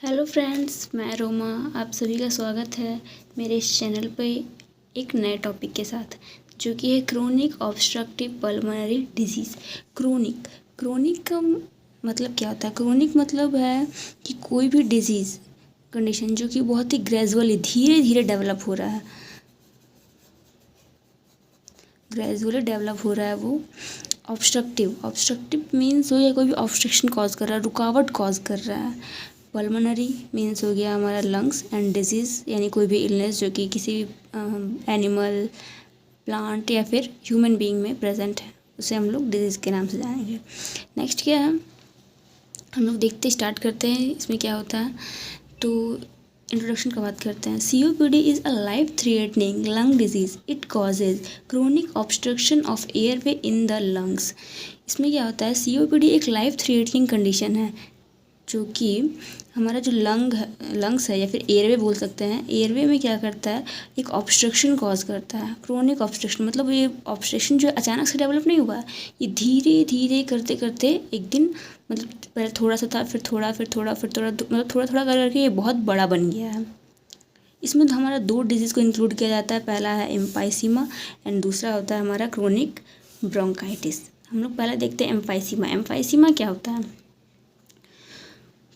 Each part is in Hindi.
हेलो फ्रेंड्स, मैं रोमा। आप सभी का स्वागत है मेरे इस चैनल पे एक नए टॉपिक के साथ, जो कि है chronic obstructive pulmonary disease. Chronic का मतलब क्या होता है? क्रोनिक मतलब है कि कोई भी डिजीज़ कंडीशन जो कि बहुत ही ग्रेजुअली धीरे धीरे डेवलप हो रहा है वो ऑब्स्ट्रक्टिव मीन्स हो गया कोई भी ऑब्स्ट्रक्शन कॉज कर रहा है, रुकावट कॉज कर रहा है। पल्मोनरी मीन्स हो गया हमारा लंग्स, एंड डिजीज़ यानी कोई भी इलनेस जो कि किसी भी एनिमल, प्लांट या फिर ह्यूमन बीइंग में प्रेजेंट है, उसे हम लोग डिजीज़ के नाम से जानेंगे। नेक्स्ट क्या है, हम लोग देखते स्टार्ट करते हैं इसमें क्या होता है। तो इंट्रोडक्शन का बात करते हैं। COPD is a life threatening lung disease. It causes chronic obstruction of airway in the lungs. इसमें क्या होता है, COPD एक लाइफ थ्रेटनिंग कंडीशन है जो कि हमारा जो लंग्स है या फिर एयरवे बोल सकते हैं। एयरवे में क्या करता है, एक ऑब्स्ट्रक्शन कॉज करता है। क्रोनिक ऑब्स्ट्रक्शन मतलब ये ऑब्स्ट्रक्शन जो अचानक से डेवलप नहीं हुआ है, ये धीरे धीरे करते करते एक दिन, मतलब पहले थोड़ा सा था, फिर थोड़ा मतलब थोड़ा थोड़ा करके ये बहुत बड़ा बन गया है। इसमें तो हमारा 2 डिजीज़ को इंक्लूड किया जाता है। पहला है एम्फाइसीमा एंड दूसरा होता है हमारा क्रोनिक ब्रोंकाइटिस। हम लोग पहले देखते हैं एम्फाइसीमा क्या होता है।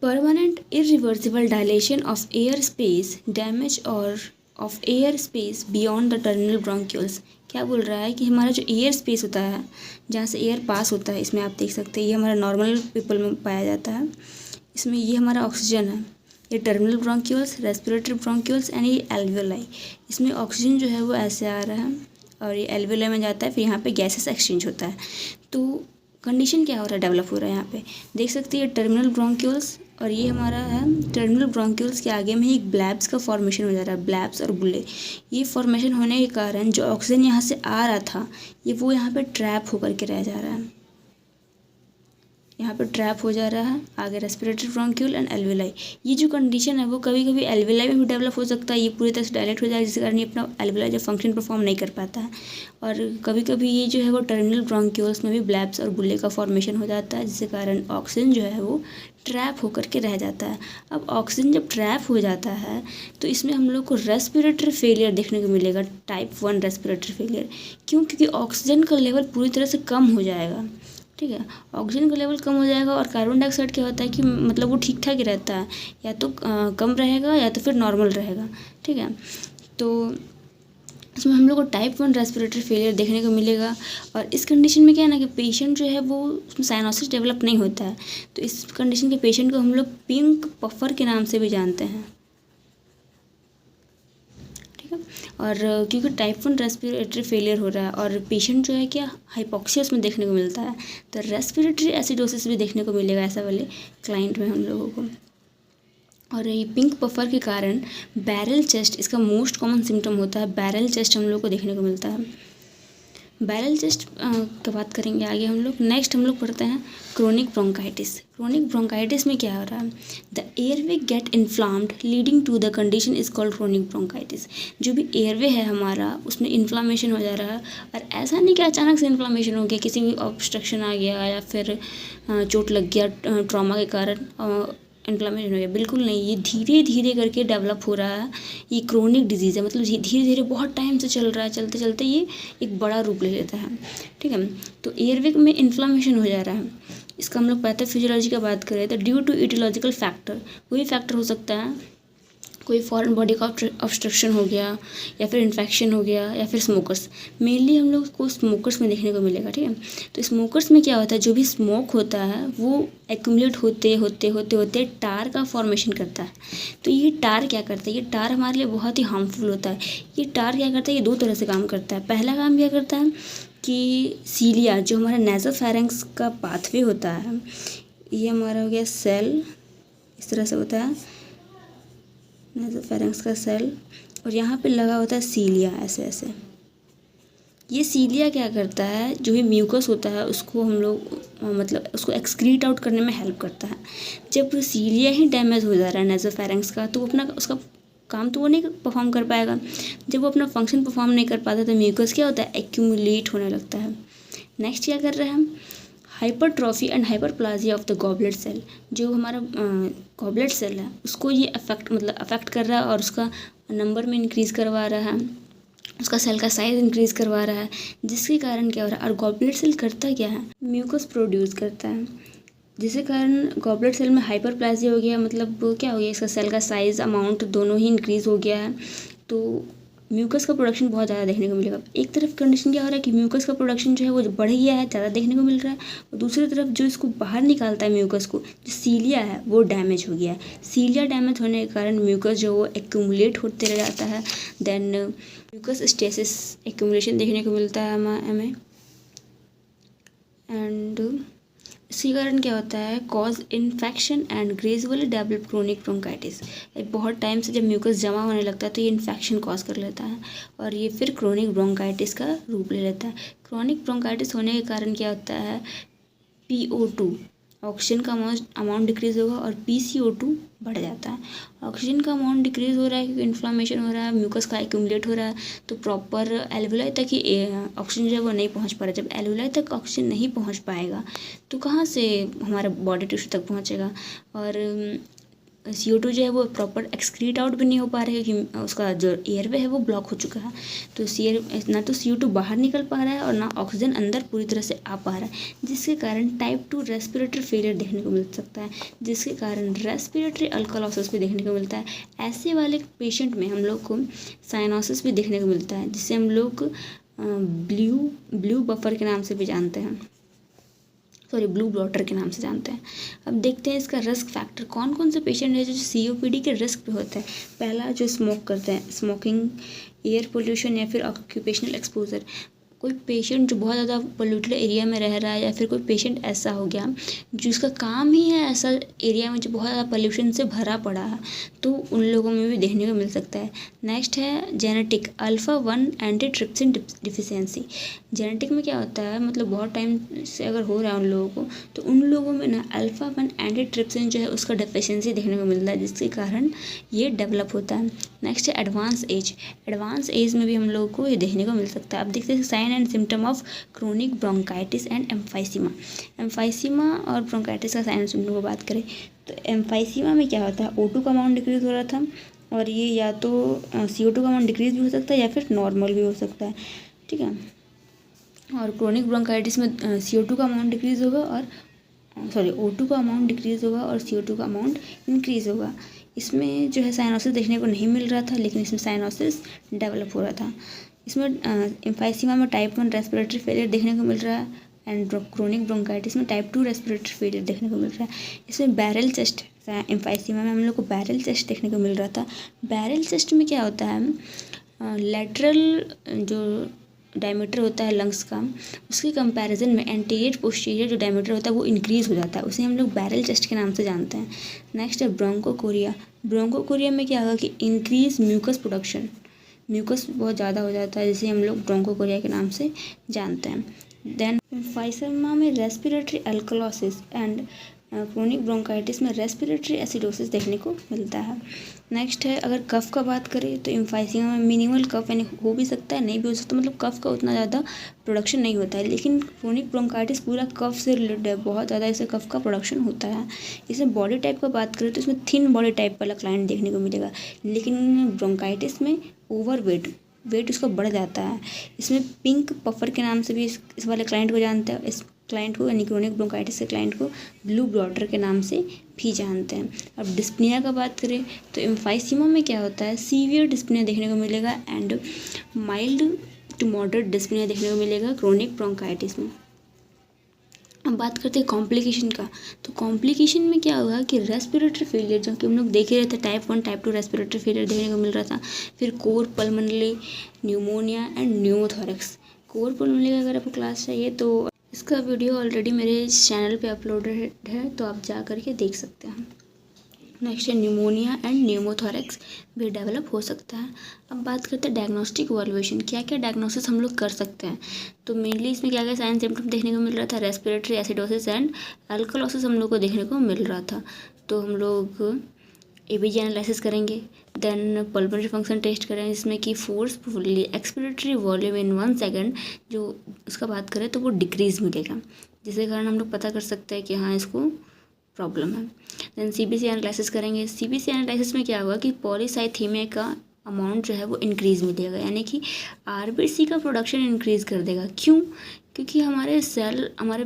Permanent irreversible dilation of air space, damage और of air space beyond the terminal bronchioles. क्या बोल रहा है कि हमारा जो एयर स्पेस होता है, जहाँ से एयर पास होता है, इसमें आप देख सकते हैं ये हमारा नॉर्मल पीपल में पाया जाता है। इसमें ये हमारा ऑक्सीजन है, ये terminal bronchioles, respiratory bronchioles and ये एल्वियोलाई। इसमें ऑक्सीजन जो है वो ऐसे आ रहा है और ये एल्वियोलाई में जाता है, फिर यहाँ पे गैसेस एक्सचेंज होता है। तो कंडीशन क्या हो रहा है, डेवलप हो रहा है। यहाँ पे देख सकते हैं टर्मिनल ब्रोंक्यूल्स, और ये हमारा है टर्मिनल ब्रोंक्यूल्स के आगे में एक ब्लैब्स का फॉर्मेशन हो जा रहा है, ब्लैब्स और बुल्ले। ये फॉर्मेशन होने के कारण जो ऑक्सीजन यहाँ से आ रहा था, ये वो यहाँ पे ट्रैप होकर के रह जा रहा है, यहाँ पे ट्रैप हो जा रहा है। आगे रेस्पिरेटरी ब्रोंक्यूल एंड एल्वियोलाई। ये जो कंडीशन है वो कभी कभी एल्वियोलाई में भी डेवलप हो सकता है, ये पूरी तरह से डायलेट हो जाएगा, जिसके कारण ये अपना एल्वियोलाई जो फंक्शन परफॉर्म नहीं कर पाता है। और कभी कभी ये जो है वो टर्मिनल ब्रोंक्यूल्स में भी ब्लैब्स और बुल्ले का फॉर्मेशन हो जाता है, जिसके कारण ऑक्सीजन जो है वो ट्रैप होकर के रह जाता है। अब ऑक्सीजन जब ट्रैप हो जाता है तो इसमें हम लोग को रेस्पिरेटरी फेलियर देखने को मिलेगा, टाइप 1 रेस्पिरेटरी फेलियर। क्यों? क्योंकि ऑक्सीजन का लेवल पूरी तरह से कम हो जाएगा। ठीक है, ऑक्सीजन का लेवल कम हो जाएगा और कार्बन डाइऑक्साइड क्या होता है कि मतलब वो ठीक ठाक ही रहता है, या तो कम रहेगा या तो फिर नॉर्मल रहेगा। ठीक है, तो इसमें हम लोग को टाइप 1 रेस्पिरेटरी फेलियर देखने को मिलेगा। और इस कंडीशन में क्या है ना कि पेशेंट जो है वो उसमें साइनोसिस डेवलप नहीं होता है। तो इस कंडीशन के पेशेंट को हम लोग पिंक पफर के नाम से भी जानते हैं। और क्योंकि टाइप 1 रेस्पिरेटरी फेलियर हो रहा है और पेशेंट जो है क्या हाइपोक्सिया उसमें देखने को मिलता है, तो रेस्पिरेटरी एसिडोसिस भी देखने को मिलेगा ऐसा वाले क्लाइंट में हम लोगों को। और ये पिंक पफर के कारण बैरल चेस्ट इसका मोस्ट कॉमन सिम्टम होता है। बैरल चेस्ट हम लोग को देखने को मिलता है। बैरल चेस्ट की बात करेंगे आगे हम लोग। नेक्स्ट हम लोग पढ़ते हैं क्रोनिक ब्रोंकाइटिस में क्या हो रहा है, the airway get inflamed leading to the condition is called chronic bronchitis. जो भी एयरवे है हमारा उसमें इन्फ्लामेशन हो जा रहा है, और ऐसा नहीं कि अचानक से इन्फ्लामेशन हो गया, किसी भी ऑब्स्ट्रक्शन आ गया या फिर चोट लग गया ट्रॉमा के कारण इन्फ्लामेशन हो गया, बिल्कुल नहीं। ये धीरे धीरे करके डेवलप हो रहा है। ये क्रोनिक डिजीज़ है, मतलब धीरे धीरे बहुत टाइम से चल रहा है, चलते चलते ये एक बड़ा रूप ले लेता है। ठीक है, तो एयरवे में इन्फ्लामेशन हो जा रहा है। इसका हम लोग पैथोफिजियोलॉजी का बात करें तो ड्यू टू इटियोलॉजिकल फैक्टर, कोई फैक्टर हो सकता है, कोई फॉरेन बॉडी का ऑब्स्ट्रक्शन हो गया या फिर इन्फेक्शन हो गया या फिर स्मोकर्स। मेनली हम लोग को स्मोकर्स में देखने को मिलेगा। ठीक है, तो स्मोकर्स में क्या होता है, जो भी स्मोक होता है वो एक्यूमुलेट होते होते होते होते टार का फॉर्मेशन करता है। तो ये टार क्या करता है, ये टार हमारे लिए बहुत ही हार्मफुल होता है। ये टार क्या करता है, ये 2 तरह से काम करता है। पहला काम क्या करता है कि सीलिया जो हमारा नेज़ोफेरेंक्स का पाथवे होता है, ये हमारा हो गया सेल, इस तरह से होता है नेज़ोफेरेंक्स का सेल, और यहाँ पे लगा होता है सीलिया, ऐसे ऐसे। ये सीलिया क्या करता है, जो भी म्यूकस होता है उसको हम लोग मतलब उसको एक्सक्रीट आउट करने में हेल्प करता है। जब सीलिया ही डैमेज हो जा रहा है नेज़ोफेरेंक्स का, तो वो अपना उसका काम तो वो नहीं परफॉर्म कर पाएगा। जब वो अपना फंक्शन परफॉर्म नहीं कर पाता तो म्यूकस क्या होता है, एक्यूमुलेट होने लगता है। नेक्स्ट क्या कर रहे हैं हम, hypertrophy and hyperplasia of the goblet cell, जो हमारा गॉबलेट सेल है उसको ये अफेक्ट कर रहा है और उसका नंबर में इंक्रीज़ करवा रहा है, उसका सेल का साइज़ इंक्रीज़ करवा रहा है, जिसके कारण क्या हो रहा है, और गॉबलेट सेल करता क्या है, म्यूकस प्रोड्यूस करता है, जिसके कारण गॉबलेट सेल में हाइपरप्लाजिया हो गया, मतलब क्या हो गया, इसका सेल का साइज़ अमाउंट दोनों ही इंक्रीज़ हो गया है, तो म्यूकस का प्रोडक्शन बहुत ज़्यादा देखने को मिलेगा। एक तरफ कंडीशन क्या हो रहा है कि म्यूकस का प्रोडक्शन जो है वो बढ़ गया है, ज़्यादा देखने को मिल रहा है, और दूसरी तरफ जो इसको बाहर निकालता है म्यूकस को, जो सीलिया है वो डैमेज हो गया है। सीलिया डैमेज होने के कारण म्यूकस जो वो एक्यूमुलेट होते रह जाता है, देन म्यूकस स्टेसिस एक्यूमुलेशन देखने को मिलता है हमें, एंड इसके कारण क्या होता है, cause infection and gradually develop chronic bronchitis. बहुत टाइम से जब म्यूकस जमा होने लगता है तो ये इन्फेक्शन कॉज कर लेता है और ये फिर क्रोनिक ब्रोंकाइटिस का रूप ले लेता है। क्रोनिक ब्रोंकाइटिस होने के कारण क्या होता है, PO2 ऑक्सीजन का अमाउंट डिक्रीज़ होगा और PCO2 बढ़ जाता है। ऑक्सीजन का अमाउंट डिक्रीज़ हो रहा है क्योंकि इन्फ्लामेशन हो रहा है, म्यूकस का एक्यूमुलेट हो रहा है, तो प्रॉपर एल्वुलाई तक ही ऑक्सीजन जो है वो नहीं पहुंच पा रहा। जब एल्वुलाई तक ऑक्सीजन नहीं पहुंच पाएगा तो कहाँ से हमारा बॉडी टिश्यू तक पहुंचेगा, और CO2 जो है वो प्रॉपर एक्सक्रीट आउट भी नहीं हो पा रहा है क्योंकि उसका जो एयरवे है वो ब्लॉक हो चुका है। तो ना तो CO2 बाहर निकल पा रहा है और ना ऑक्सीजन अंदर पूरी तरह से आ पा रहा है, जिसके कारण टाइप 2 रेस्पिरेटरी फेलियर देखने को मिल सकता है, जिसके कारण रेस्पिरेटरी अल्कोलोसिस भी देखने को मिलता है। ऐसे वाले पेशेंट में हम लोग को साइनोसिस भी देखने को मिलता है, जिससे हम लोग ब्लू बफर के नाम से भी जानते हैं, ब्लू ब्लॉटर के नाम से जानते हैं। अब देखते हैं इसका रिस्क फैक्टर, कौन कौन से पेशेंट है जो COPD के रिस्क पे होते हैं। पहला जो स्मोक करते हैं, स्मोकिंग, एयर पोल्यूशन या फिर ऑक्यूपेशनल एक्सपोजर। कोई पेशेंट जो बहुत ज़्यादा पोल्यूटेड एरिया में रह रहा है, या फिर कोई पेशेंट ऐसा हो गया जिसका काम ही है ऐसा एरिया में जो बहुत ज़्यादा पोल्यूशन से भरा पड़ा है, तो उन लोगों में भी देखने को मिल सकता है। नेक्स्ट है जेनेटिक, अल्फ़ा-1 एंटीट्रिप्सिन डिफिशियंसी। जेनेटिक में क्या होता है, मतलब बहुत टाइम से अगर हो रहा है उन लोगों को, तो उन लोगों में ना अल्फ़ा-1 एंटीट्रिप्सिन जो है उसका डेफिशिएंसी देखने को मिलता है, जिसके कारण ये डेवलप होता है। नेक्स्ट है एडवांस एज। एडवांस एज में भी हम लोगों को ये देखने को मिल सकता है। अब देखते हैं sign and symptom of chronic bronchitis and emphysema. Emphysema और ब्रोंकाइटिस का साइन एंड सिम्टम को बात करें तो एम्फाइसीमा में क्या होता है, O2 का अमाउंट डिक्रीज हो रहा था, और ये या तो CO2 का अमाउंट डिक्रीज भी हो सकता है या फिर नॉर्मल भी हो सकता है, ठीक है। और क्रोनिक ब्रोंकाइटिस में CO2 का अमाउंट डिक्रीज होगा और O2 का अमाउंट डिक्रीज होगा और CO2 का अमाउंट इंक्रीज होगा। इसमें जो है साइनोसिस देखने को नहीं मिल रहा था, लेकिन इसमें साइनोसिस डेवलप हो रहा था। इसमें एम्फाइसीमा में टाइप 1 रेस्पिरेटरी फेलियर देखने को मिल रहा है, एंड क्रोनिक ब्रोंकाइटिस में टाइप 2 रेस्पिरेटरी फेलियर देखने को मिल रहा है। इसमें बैरल चेस्ट, एम्फाइसीमा में हम लोग को बैरल चेस्ट देखने को मिल रहा था। बैरल चेस्ट में क्या होता है, लेटरल जो डायमीटर होता है लंग्स का, उसके कंपैरिजन में एंटीरियर पोस्टीरियर जो डायमीटर होता है वो इंक्रीज़ हो जाता है, उसे हम लोग बैरल चेस्ट के नाम से जानते हैं। नेक्स्ट है ब्रोंकोकोरिया। ब्रोंकोकोरिया में क्या होगा कि इंक्रीज म्यूकस प्रोडक्शन, म्यूकस बहुत ज़्यादा हो जाता है, जिसे हम लोग ब्रोंकोकोरिया के नाम से जानते हैं। देन एम्फाइसीमा में रेस्पिरेटरी अल्कोलोसिस एंड क्रोनिक ब्रोंकाइटिस में रेस्पिरेटरी एसिडोसिस देखने को मिलता है। नेक्स्ट है अगर कफ का बात करें तो एम्फाइसीमा में मिनिमल कफ यानी हो भी सकता है नहीं भी हो सकता, मतलब कफ का उतना ज़्यादा प्रोडक्शन नहीं होता है, लेकिन क्रोनिक ब्रोंकाइटिस पूरा कफ से रिलेटेड है, बहुत ज़्यादा इससे कफ का प्रोडक्शन होता है। इसमें बॉडी टाइप का बात करें तो इसमें थिन बॉडी टाइप वाला क्लाइंट देखने को मिलेगा, लेकिन ब्रोंकाइटिस में वेट उसका बढ़ जाता है। इसमें पिंक पफर के नाम से भी इस वाले क्लाइंट को जानते हैं। इस क्लाइंट को यानी क्रोनिक ब्रोंकाइटिस के क्लाइंट को ब्लू ब्लॉटर के नाम से भी जानते हैं। अब डिस्पनिया का बात करें तो एम्फाइसीमा में क्या होता है, सीवियर डिस्पनिया देखने को मिलेगा and mild to moderate dyspnoea देखने को मिलेगा क्रोनिक ब्रोंकाइटिस में। अब बात करते हैं कॉम्प्लिकेशन का, तो कॉम्प्लिकेशन में क्या होगा कि रेस्पिरेटरी फेलियर, जो कि हम लोग देख ही रहे थे, टाइप 1 टाइप 2 रेस्पिरेटरी फेलियर देखने को मिल रहा था। फिर core pulmonary pneumonia and pneumothorax. Core pulmonary का अगर आपको क्लास चाहिए तो इसका वीडियो ऑलरेडी मेरे चैनल पे अपलोडेड है, तो आप जा करके देख सकते हैं। नेक्स्ट है न्यूमोनिया एंड न्यूमोथोरेक्स भी डेवलप हो सकता है। अब बात करते हैं डायग्नोस्टिक इवैल्यूएशन, क्या क्या डायग्नोसिस हम लोग कर सकते हैं। तो मेनली इसमें क्या क्या साइन सिम्टम देखने को मिल रहा था, रेस्पिरेटरी एसिडोसिस एंड अल्कोलोसिस हम लोग को देखने को मिल रहा था। तो हम लोग एबीजी एनालिसिस करेंगे, देन पल्मोनरी फंक्शन टेस्ट करेंगे जिसमें कि फोर्सफुली एक्सपिरेटरी वॉल्यूम इन 1 सेकेंड जो उसका बात करें तो वो डिक्रीज़ मिलेगा, जिसके कारण हम लोग पता कर सकते हैं कि हाँ इसको प्रॉब्लम है। देन सीबीसी एनालिसिस करेंगे। सीबीसी एनालिसिस में क्या होगा कि पॉलीसाइथीमिया का अमाउंट जो है वो इंक्रीज़ मिलेगा, यानी कि आरबीसी का प्रोडक्शन इंक्रीज़ कर देगा। क्यों? क्योंकि हमारे सेल हमारे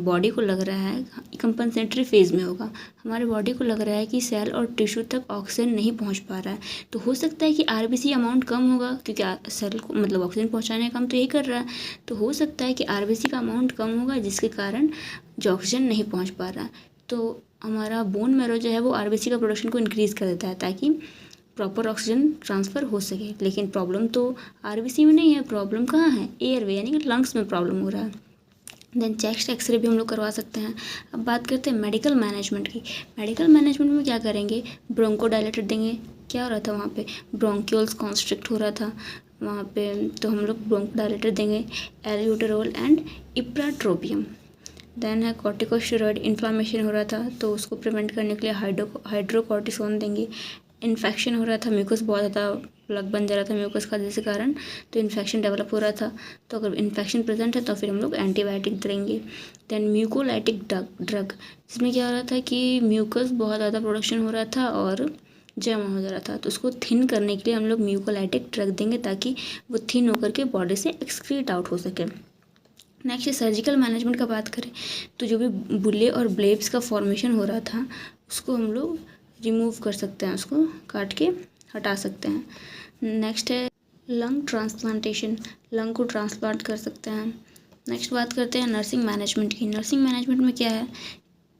बॉडी को लग रहा है कंपनसेटरी फेज़ में होगा, हमारे बॉडी को लग रहा है कि सेल और टिश्यू तक ऑक्सीजन नहीं पहुंच पा रहा है, तो हो सकता है कि आरबीसी अमाउंट कम होगा क्योंकि सेल को मतलब ऑक्सीजन पहुंचाने का काम तो यही कर रहा है, तो हो सकता है कि आरबीसी का अमाउंट कम होगा जिसके कारण जो ऑक्सीजन नहीं पहुँच पा रहा है, तो हमारा बोन मैरो जो है वो आरबीसी का प्रोडक्शन को इंक्रीज़ कर देता है ताकि प्रॉपर ऑक्सीजन ट्रांसफ़र हो सके। लेकिन प्रॉब्लम तो आरबीसी में नहीं है, प्रॉब्लम कहाँ है? एयरवे यानी कि लंग्स में प्रॉब्लम हो रहा है। देन चेस्ट एक्सरे भी हम लोग करवा सकते हैं। अब बात करते हैं मेडिकल मैनेजमेंट की। मेडिकल मैनेजमेंट में क्या करेंगे? ब्रोंकोडायलेटर देंगे। क्या हो रहा था वहाँ पे? ब्रोंक्यूल्स कॉन्स्ट्रिक्ट हो रहा था वहाँ पे, तो हम लोग ब्रोंकोडायलेटर देंगे, एल्ब्यूटेरोल एंड इप्राट्रोपियम। देन है कॉर्टिकोस्टेरॉइड, इन्फ्लामेशन हो रहा था तो उसको प्रिवेंट करने के लिए हाइड्रोकॉर्टिसोन देंगे। इन्फेक्शन हो रहा था, म्यूकस बहुत ज़्यादा प्लग बन जा रहा था म्यूकस का जिसके कारण, तो इन्फेक्शन डेवलप हो रहा था, तो अगर इन्फेक्शन प्रेजेंट है तो फिर हम लोग एंटीबायोटिक देंगे। देन म्यूकोलाइटिक ड्रग, जिसमें क्या हो रहा था कि म्यूकस बहुत ज़्यादा प्रोडक्शन हो रहा था और जमा हो जा रहा था, तो उसको थिन करने के लिए हम लोग म्यूकोलाइटिक ड्रग देंगे ताकि वो थिन होकर के बॉडी से एक्सक्रीट आउट हो सके। नेक्स्ट सर्जिकल मैनेजमेंट का बात करें तो जो भी बुल्ले और ब्लेब्स का फॉर्मेशन हो रहा था उसको हम लोग रिमूव कर सकते हैं, उसको काट के हटा सकते हैं। नेक्स्ट है लंग ट्रांसप्लांटेशन, लंग को ट्रांसप्लांट कर सकते हैं। नेक्स्ट बात करते हैं नर्सिंग मैनेजमेंट की। नर्सिंग मैनेजमेंट में क्या है,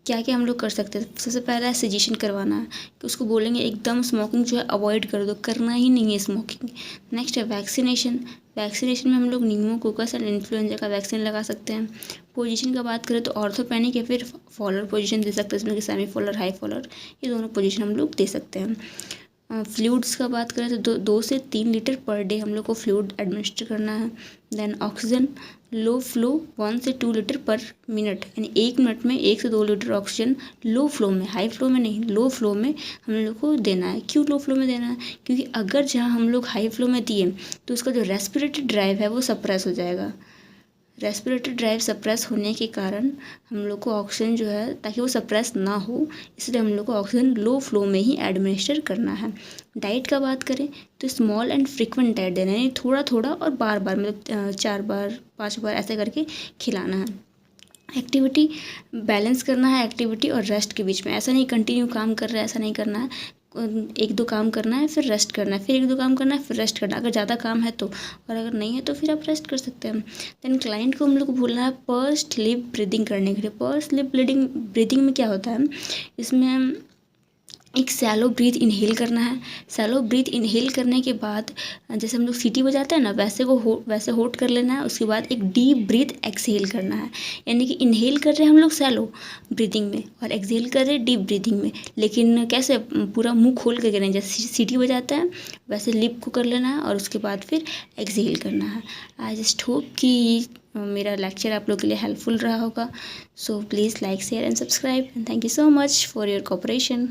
क्या क्या हम लोग कर सकते हैं? सबसे पहला है सजेशन करवाना है कि उसको बोलेंगे एकदम स्मोकिंग जो है अवॉइड कर दो, करना ही नहीं है स्मोकिंग। नेक्स्ट है वैक्सीनेशन। वैक्सीनेशन में हम लोग न्यूमोकोकस एंड इन्फ्लुएंजा का वैक्सीन लगा सकते हैं। पोजीशन का बात करें तो ऑर्थोपेनिक या फिर फॉलर पोजीशन दे सकते हैं, इसमें कि सेमी फॉलर, हाई फॉलर, ये दोनों पोजीशन हम लोग दे सकते हैं। फ्लूइड्स का बात करें तो 2 से 3 लीटर पर डे हम लोग को फ्लूइड एडमिनिस्टर करना है। देन ऑक्सीजन लो फ्लो 1 से 2 लीटर पर मिनट, यानी 1 मिनट में 1 से 2 लीटर ऑक्सीजन लो फ्लो में, हाई फ्लो में नहीं, लो फ्लो में हम लोग को देना है। क्यों लो फ्लो में देना है? क्योंकि अगर जहाँ हम लोग हाई फ्लो में दिए तो उसका जो रेस्पिरेटरी ड्राइव है वो सप्रेस हो जाएगा। रेस्पिरेटरी ड्राइव सप्रेस होने के कारण हम लोग को ऑक्सीजन जो है, ताकि वो सप्रेस ना हो इसलिए हम लोग को ऑक्सीजन लो फ्लो में ही एडमिनिस्टर करना है। डाइट का बात करें तो स्मॉल एंड फ्रिक्वेंट डाइट देना है, यानी थोड़ा थोड़ा और बार बार, मतलब 4 बार 5 बार ऐसे करके खिलाना है। एक्टिविटी बैलेंस करना है एक्टिविटी और रेस्ट के बीच में, ऐसा नहीं कंटिन्यू काम कर रहा है, ऐसा नहीं करना है। 1-2 काम करना है फिर रेस्ट करना है, फिर 1-2 काम करना है फिर रेस्ट करना है, अगर ज़्यादा काम है तो, और अगर नहीं है तो फिर आप रेस्ट कर सकते हैं। देन क्लाइंट को हम लोग को बोलना है पर्स्ड लिप ब्रीदिंग करने के लिए। पर्स्ड लिप ब्रीदिंग में क्या होता है, इसमें एक सैलो ब्रीथ इनहेल करना है। सैलो ब्रीथ इनहेल करने के बाद जैसे हम लोग सीटी बजाते हैं ना, वैसे होल्ड कर लेना है। उसके बाद एक डीप ब्रीथ एक्सहेल करना है, यानी कि इनहेल कर रहे हैं हम लोग सैलो ब्रीथिंग में और एक्सहेल कर रहे हैं डीप ब्रीथिंग में, लेकिन कैसे? पूरा मुंह खोल के करें, जैसे सीटी बजाते हैं वैसे लिप को कर लेना है और उसके बाद फिर एक्सहेल करना है। आई जस्ट होप कि मेरा लेक्चर आप लोग के लिए हेल्पफुल रहा होगा। So please like, share and subscribe, and thank you so much for your cooperation.